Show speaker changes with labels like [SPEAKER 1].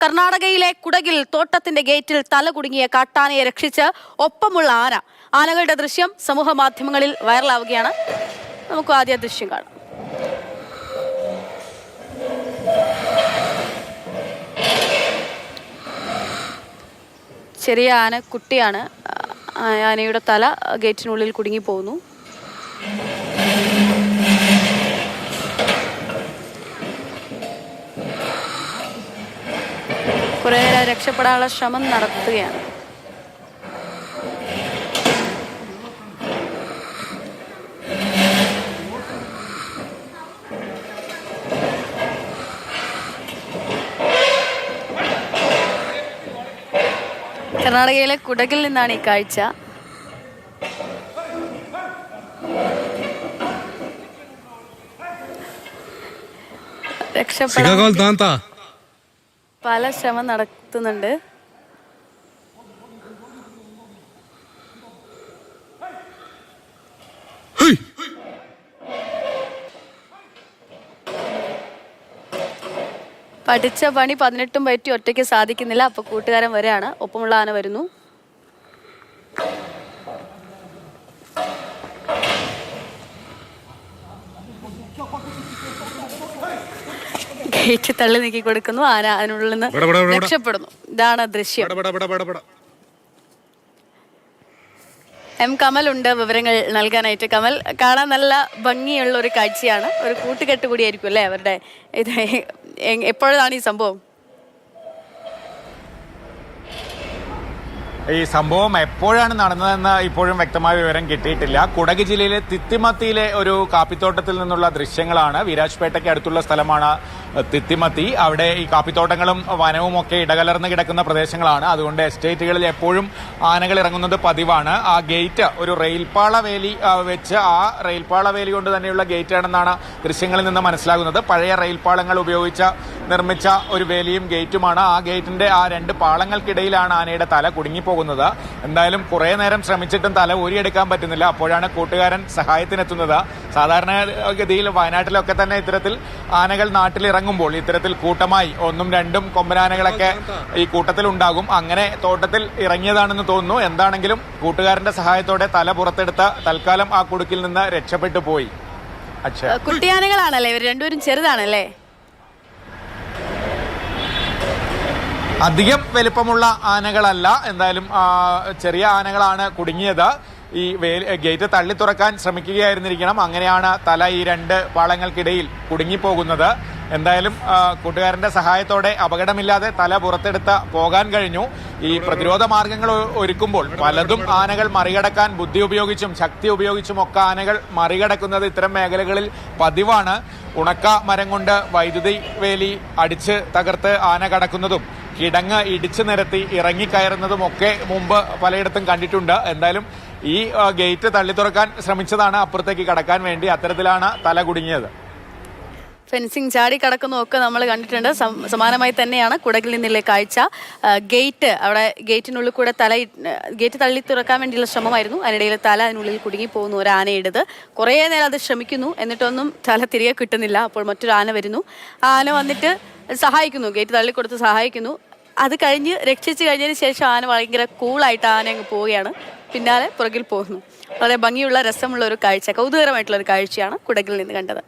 [SPEAKER 1] കർണാടകയിലെ കുടകിൽ തോട്ടത്തിന്റെ ഗേറ്റിൽ തല കുടുങ്ങിയ കാട്ടാനയെ രക്ഷിച്ച് ഒപ്പമുള്ള ആന. ആനകളുടെ ദൃശ്യം സമൂഹ മാധ്യമങ്ങളിൽ വൈറലാവുകയാണ്. നമുക്ക് ആദ്യ ദൃശ്യം കാണാം. ചെറിയ ആന കുട്ടിയാണ്. ആനയുടെ തല ഗേറ്റിനുള്ളിൽ കുടുങ്ങി പോകുന്നു. കുറെ നേരം രക്ഷപ്പെടാനുള്ള ശ്രമം നടത്തുകയാണ്. കർണാടകയിലെ കുടകിൽ നിന്നാണ് ഈ കാഴ്ച. രക്ഷപ്പെടാൻ പല ശ്രമം നടത്തുന്നുണ്ട്. പഠിച്ച പണി 18 പറ്റി ഒറ്റയ്ക്ക് സാധിക്കുന്നില്ല. അപ്പൊ കൂട്ടുകാരൻ വരെയാണ്. ഒപ്പമുള്ള ആന വരുന്നു. ഗേറ്റ് തള്ളി നീക്കി കൊടുക്കുന്നു. ആന അതിനുള്ളിൽ നിന്ന് രക്ഷപ്പെടുന്നു. ഇതാണ് ദൃശ്യം. എം കമൽ ഉണ്ട് വിവരങ്ങൾ നൽകാനായിട്ട്. കമൽ, കാണാൻ നല്ല ഭംഗിയുള്ള ഒരു കാഴ്ചയാണ്. ഒരു കൂട്ടുകെട്ട് കൂടിയായിരിക്കും അല്ലേ അവരുടെ ഇത്? എപ്പോഴാണ് ഈ സംഭവം?
[SPEAKER 2] ഈ സംഭവം എപ്പോഴാണ് നടന്നതെന്ന് ഇപ്പോഴും വ്യക്തമായ വിവരം കിട്ടിയിട്ടില്ല. കുടക് ജില്ലയിലെ തിത്തിമത്തിയിലെ ഒരു കാപ്പിത്തോട്ടത്തിൽ നിന്നുള്ള ദൃശ്യങ്ങളാണ്. വിരാജ്പേട്ടയ്ക്ക് അടുത്തുള്ള സ്ഥലമാണ് തിത്തിമത്തി. അവിടെ ഈ കാപ്പിത്തോട്ടങ്ങളും വനവും ഒക്കെ ഇടകലർന്ന് കിടക്കുന്ന പ്രദേശങ്ങളാണ്. അതുകൊണ്ട് എസ്റ്റേറ്റുകളിൽ എപ്പോഴും ആനകൾ ഇറങ്ങുന്നത് പതിവാണ്. ആ ഗേറ്റ് ഒരു റെയിൽപാള വേലി വെച്ച്, ആ റെയിൽപാള വേലി കൊണ്ട് തന്നെയുള്ള ഗേറ്റ് ആണെന്നാണ് ദൃശ്യങ്ങളിൽ നിന്ന് മനസ്സിലാകുന്നത്. പഴയ റെയിൽപാളങ്ങൾ ഉപയോഗിച്ച് നിർമ്മിച്ച ഒരു വേലിയും ഗേറ്റുമാണ്. ആ ഗേറ്റിന്റെ ആ രണ്ട് പാളങ്ങൾക്കിടയിലാണ് ആനയുടെ തല കുടുങ്ങിപ്പോകുന്നത്. എന്തായാലും കുറെ നേരം ശ്രമിച്ചിട്ടും തല ഊരിയെടുക്കാൻ പറ്റുന്നില്ല. അപ്പോഴാണ് കൂട്ടുകാരൻ സഹായത്തിനെത്തുന്നത്. സാധാരണഗതിയിൽ വയനാട്ടിലൊക്കെ തന്നെ ഇത്തരത്തിൽ ആനകൾ നാട്ടിലിറങ്ങുമ്പോൾ ഇത്തരത്തിൽ കൂട്ടമായി 1ഉം 2ഉം കൊമ്പനാനകളൊക്കെ ഈ കൂട്ടത്തിൽ ഉണ്ടാകും. അങ്ങനെ തോട്ടത്തിൽ ഇറങ്ങിയതാണെന്ന് തോന്നുന്നു. എന്താണെങ്കിലും കൂട്ടുകാരന്റെ സഹായത്തോടെ തല പുറത്തെടുത്ത് തൽക്കാലം ആ കുടുക്കിൽ നിന്ന് രക്ഷപ്പെട്ടു പോയി.
[SPEAKER 1] കുട്ടിയാനകളാണല്ലേ ഇവർ രണ്ടുപേരും? ചെറുതാണല്ലേ?
[SPEAKER 2] അധികം വലിപ്പമുള്ള ആനകളല്ല. എന്തായാലും ചെറിയ ആനകളാണ് കുടുങ്ങിയത്. ഈ ഗേറ്റ് തള്ളി തുറക്കാൻ ശ്രമിക്കുകയായിരുന്നിരിക്കണം. അങ്ങനെയാണ് തല ഈ രണ്ട് പാളങ്ങൾക്കിടയിൽ കുടുങ്ങിപ്പോകുന്നത്. എന്തായാലും കൂട്ടുകാരന്റെ സഹായത്തോടെ അപകടമില്ലാതെ തല പുറത്തെടുത്ത് പോകാൻ കഴിഞ്ഞു. ഈ പ്രതിരോധ മാർഗങ്ങൾ ഒരുക്കുമ്പോൾ പലതും ആനകൾ മറികടക്കാൻ ബുദ്ധി ഉപയോഗിച്ചും ശക്തി ഉപയോഗിച്ചും ഒക്കെ ആനകൾ മറികടക്കുന്നത് ഇത്തരം മേഖലകളിൽ പതിവാണ്. ഉണക്ക മരം കൊണ്ട് വൈദ്യുതി വേലി അടിച്ച് തകർത്ത് ആന കടക്കുന്നതും കിടങ്ങ് ഇടിച്ചു നിരത്തി ഇറങ്ങിക്കയറുന്നതും ഒക്കെ മുമ്പ് പലയിടത്തും കണ്ടിട്ടുണ്ട്. എന്തായാലും ഈ ഗേറ്റ് തള്ളി തുറക്കാൻ ശ്രമിച്ചതാണ് അപ്പുറത്തേക്ക് കടക്കാൻ വേണ്ടി. അത്തരത്തിലാണ് തല കുടുങ്ങിയത്.
[SPEAKER 1] ഫെൻസിങ് ചാടി കടക്കുന്നതൊക്കെ നമ്മൾ കണ്ടിട്ടുണ്ട്. സമാനമായി തന്നെയാണ് കുടകിൽ നിന്നുള്ള കാഴ്ച. ഗേറ്റ് അവിടെ ഗേറ്റിനുള്ളിൽ കൂടെ ഗേറ്റ് തള്ളി തുറക്കാൻ വേണ്ടിയുള്ള ശ്രമമായിരുന്നു. അതിനിടയിൽ തല അതിനുള്ളിൽ കുടുങ്ങി പോകുന്നു ഒരു ആനയുടേത്. കുറേ നേരം അത് ശ്രമിക്കുന്നു, എന്നിട്ടൊന്നും തല തിരികെ കിട്ടുന്നില്ല. അപ്പോൾ മറ്റൊരു ആന വരുന്നു. ആന വന്നിട്ട് സഹായിക്കുന്നു, ഗേറ്റ് തള്ളിക്കൊടുത്ത് സഹായിക്കുന്നു. അത് കഴിഞ്ഞ് രക്ഷിച്ചു കഴിഞ്ഞതിന് ശേഷം ആന ഭയങ്കര കൂളായിട്ട് ആന അങ്ങ് പോവുകയാണ്. പിന്നാലെ പുറകിൽ പോകുന്നു. വളരെ ഭംഗിയുള്ള രസമുള്ള ഒരു കാഴ്ച, കൗതുകരമായിട്ടുള്ള ഒരു കാഴ്ചയാണ് കുടകിൽ നിന്ന് കണ്ടത്.